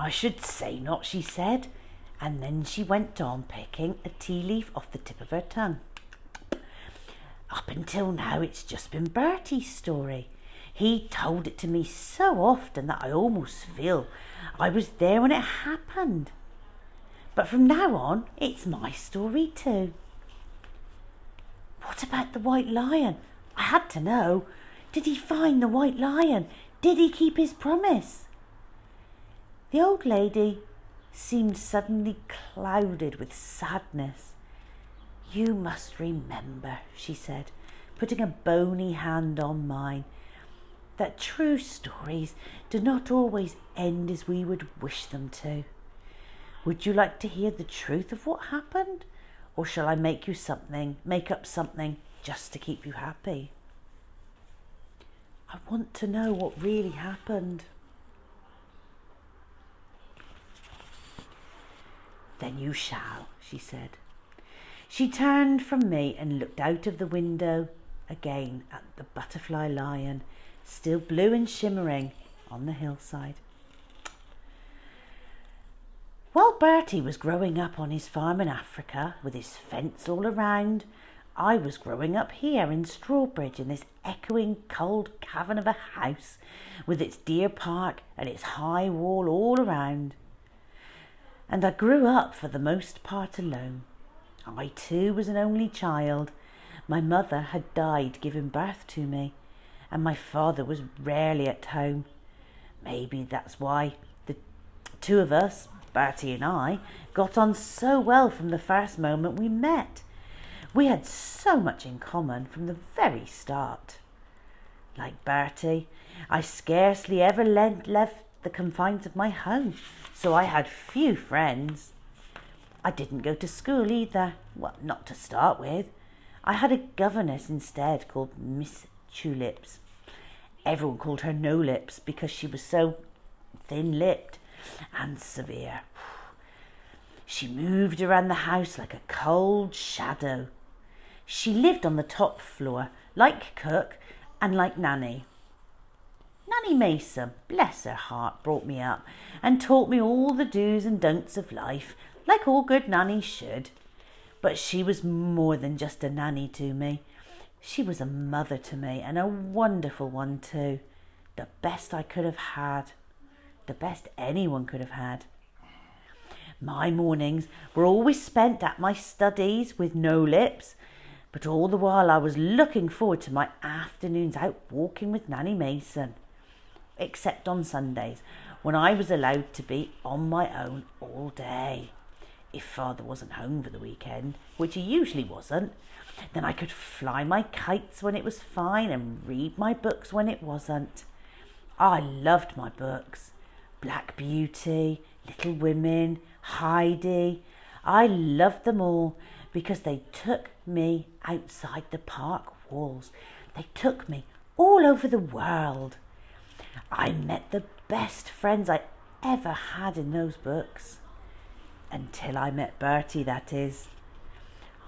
I should say not, she said, and then she went on picking a tea leaf off the tip of her tongue. Up until now, it's just been Bertie's story. He told it to me so often that I almost feel I was there when it happened. But from now on, it's my story too. What about the white lion? I had to know. Did he find the white lion? Did he keep his promise? The old lady seemed suddenly clouded with sadness. You must remember, she said, putting a bony hand on mine, that true stories do not always end as we would wish them to. Would you like to hear the truth of what happened? Or shall I make up something just to keep you happy? I want to know what really happened. Then you shall, she said. She turned from me and looked out of the window again at the butterfly lion, still blue and shimmering on the hillside. While Bertie was growing up on his farm in Africa with his fence all around, I was growing up here in Strawbridge in this echoing cold cavern of a house with its deer park and its high wall all around. And I grew up for the most part alone. I too was an only child. My mother had died giving birth to me, and my father was rarely at home. Maybe that's why the two of us, Bertie and I, got on so well from the first moment we met. We had so much in common from the very start. Like Bertie, I scarcely ever left the confines of my home, so I had few friends. I didn't go to school either, well, not to start with. I had a governess instead called Miss Tulips. Everyone called her No Lips because she was so thin-lipped and severe. She moved around the house like a cold shadow. She lived on the top floor, like Cook and like Nanny. Nanny Mason, bless her heart, brought me up and taught me all the do's and don'ts of life, like all good nannies should. But she was more than just a nanny to me. She was a mother to me, and a wonderful one too. The best I could have had. The best anyone could have had. My mornings were always spent at my studies with No Lips, but all the while I was looking forward to my afternoons out walking with Nanny Mason. Except on Sundays, when I was allowed to be on my own all day. If Father wasn't home for the weekend, which he usually wasn't, then I could fly my kites when it was fine and read my books when it wasn't. I loved my books. Black Beauty, Little Women, Heidi. I loved them all because they took me outside the park walls. They took me all over the world. I met the best friends I ever had in those books. Until I met Bertie, that is.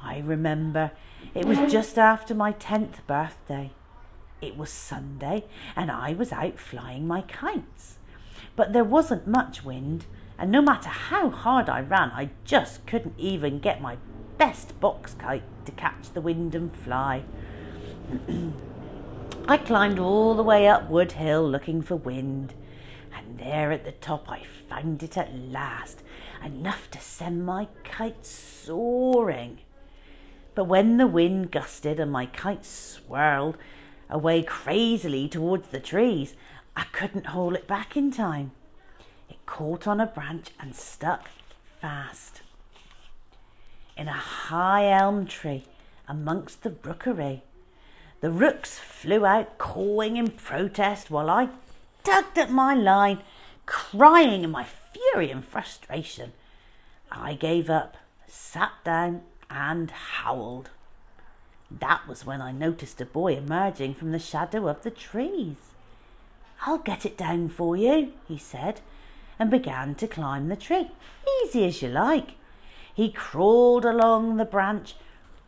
I remember it was just after my 10th birthday. It was Sunday and I was out flying my kites. But there wasn't much wind, and no matter how hard I ran, I just couldn't even get my best box kite to catch the wind and fly. I climbed all the way up Wood Hill looking for wind, and there at the top I found it at last, enough to send my kite soaring. But when the wind gusted and my kite swirled away crazily towards the trees, I couldn't haul it back in time. It caught on a branch and stuck fast. In a high elm tree amongst the rookery, the rooks flew out cawing in protest while I tugged at my line, crying in my fury and frustration. I gave up, sat down and howled. That was when I noticed a boy emerging from the shadow of the trees. "I'll get it down for you," he said, and began to climb the tree. "Easy as you like." He crawled along the branch,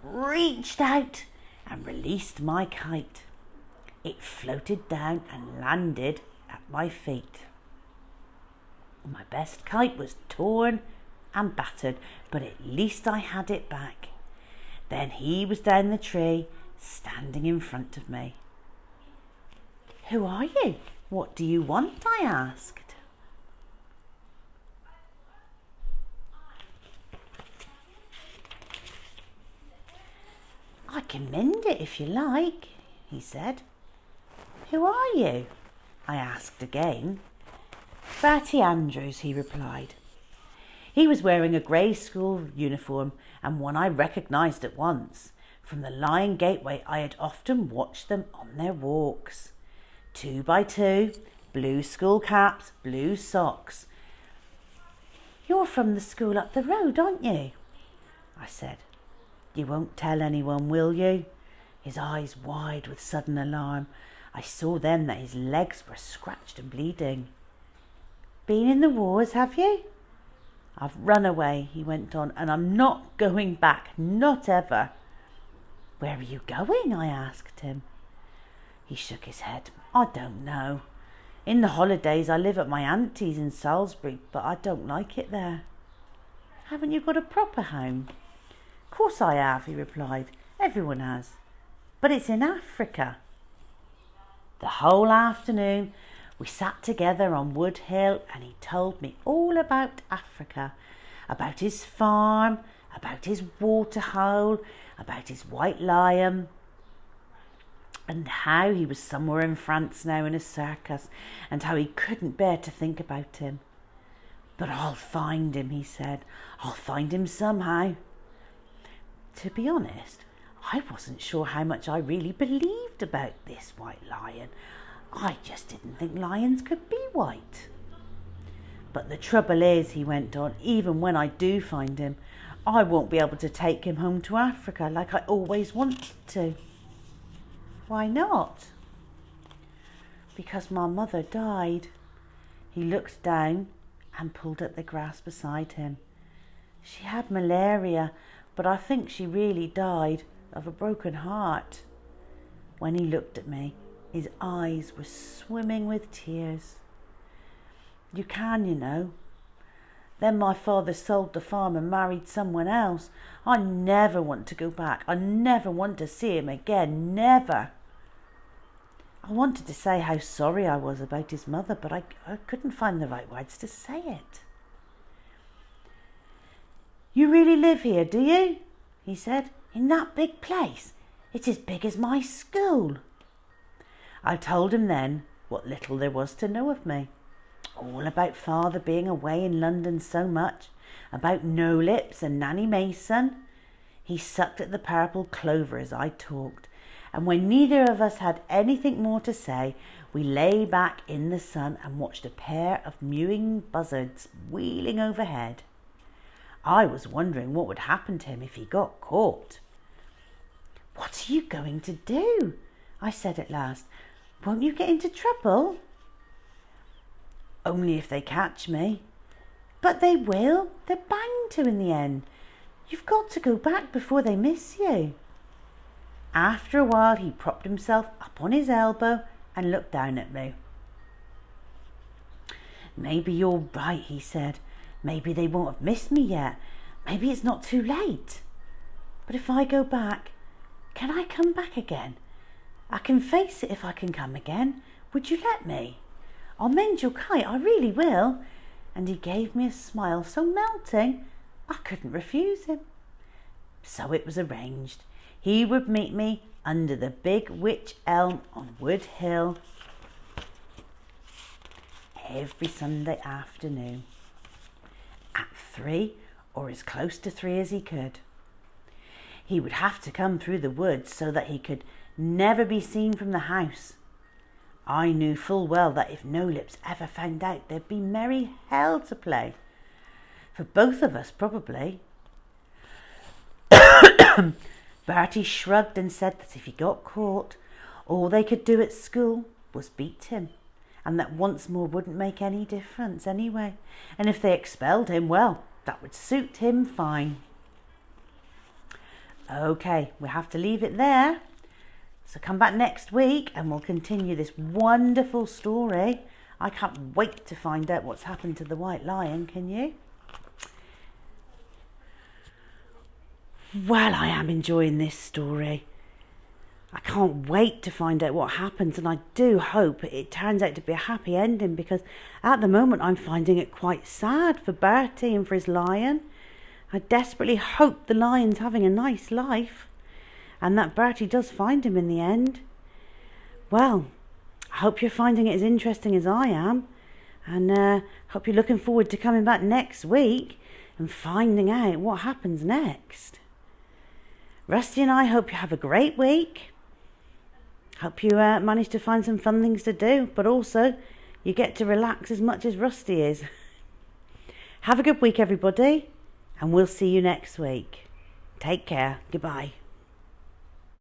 reached out and released my kite. It floated down and landed at my feet. My best kite was torn and battered, but at least I had it back. Then he was down the tree, standing in front of me. "Who are you? What do you want?" I asked. "I can mend it if you like," he said. "Who are you?" I asked again. "Bertie Andrews," he replied. He was wearing a grey school uniform and one I recognised at once. From the Lion Gateway I had often watched them on their walks. 2 by 2, blue school caps, blue socks. "You're from the school up the road, aren't you?" I said. "You won't tell anyone, will you?" His eyes wide with sudden alarm. I saw then that his legs were scratched and bleeding. "Been in the wars, have you?" "I've run away," he went on, "and I'm not going back, not ever." "Where are you going?" I asked him. He shook his head. "I don't know. In the holidays I live at my auntie's in Salisbury, but I don't like it there." "Haven't you got a proper home?" "Course I have," he replied. "Everyone has. But it's in Africa." The whole afternoon we sat together on Wood Hill and he told me all about Africa, about his farm, about his waterhole, about his white lion, and how he was somewhere in France now in a circus, and how he couldn't bear to think about him. "But I'll find him," he said. "I'll find him somehow." To be honest, I wasn't sure how much I really believed about this white lion. I just didn't think lions could be white. "But the trouble is," he went on, "even when I do find him, I won't be able to take him home to Africa like I always wanted to." "Why not?" "Because my mother died." He looked down and pulled at the grass beside him. "She had malaria, but I think she really died of a broken heart." When he looked at me, his eyes were swimming with tears. "You can, you know. Then my father sold the farm and married someone else. I never want to go back. I never want to see him again, never." I wanted to say how sorry I was about his mother, but I couldn't find the right words to say it. "You really live here, do you?" he said. "In that big place? It's as big as my school." I told him then what little there was to know of me. All about father being away in London so much, about No Lips and Nanny Mason. He sucked at the purple clover as I talked, and when neither of us had anything more to say, we lay back in the sun and watched a pair of mewing buzzards wheeling overhead. I was wondering what would happen to him if he got caught. "What are you going to do?" I said at last. "Won't you get into trouble?" "Only if they catch me." "But they will. They're bound to in the end. You've got to go back before they miss you." After a while he propped himself up on his elbow and looked down at me. "Maybe you're right," he said. "Maybe they won't have missed me yet. Maybe it's not too late. But if I go back, can I come back again? I can face it if I can come again. Would you let me? I'll mend your kite, I really will." And he gave me a smile so melting I couldn't refuse him. So it was arranged. He would meet me under the big wych elm on Wood Hill every Sunday afternoon at 3, or as close to 3 as he could. He would have to come through the woods so that he could never be seen from the house. I knew full well that if No Lips ever found out, there'd be merry hell to play. For both of us, probably. Bertie shrugged and said that if he got caught, all they could do at school was beat him, and that once more wouldn't make any difference anyway. And if they expelled him, well, that would suit him fine. Okay, we'll have to leave it there. So come back next week and we'll continue this wonderful story I can't wait to find out what's happened to the white lion, can you? Well, I am enjoying this story. I can't wait to find out what happens, and I do hope it turns out to be a happy ending, because at the moment I'm finding it quite sad for Bertie and for his lion. I desperately hope the lion's having a nice life and that Bertie does find him in the end. Well, I hope you're finding it as interesting as I am, and hope you're looking forward to coming back next week and finding out what happens next. Rusty and I hope you have a great week. Hope you manage to find some fun things to do, but also you get to relax as much as Rusty is. Have a good week, everybody, and we'll see you next week. Take care. Goodbye.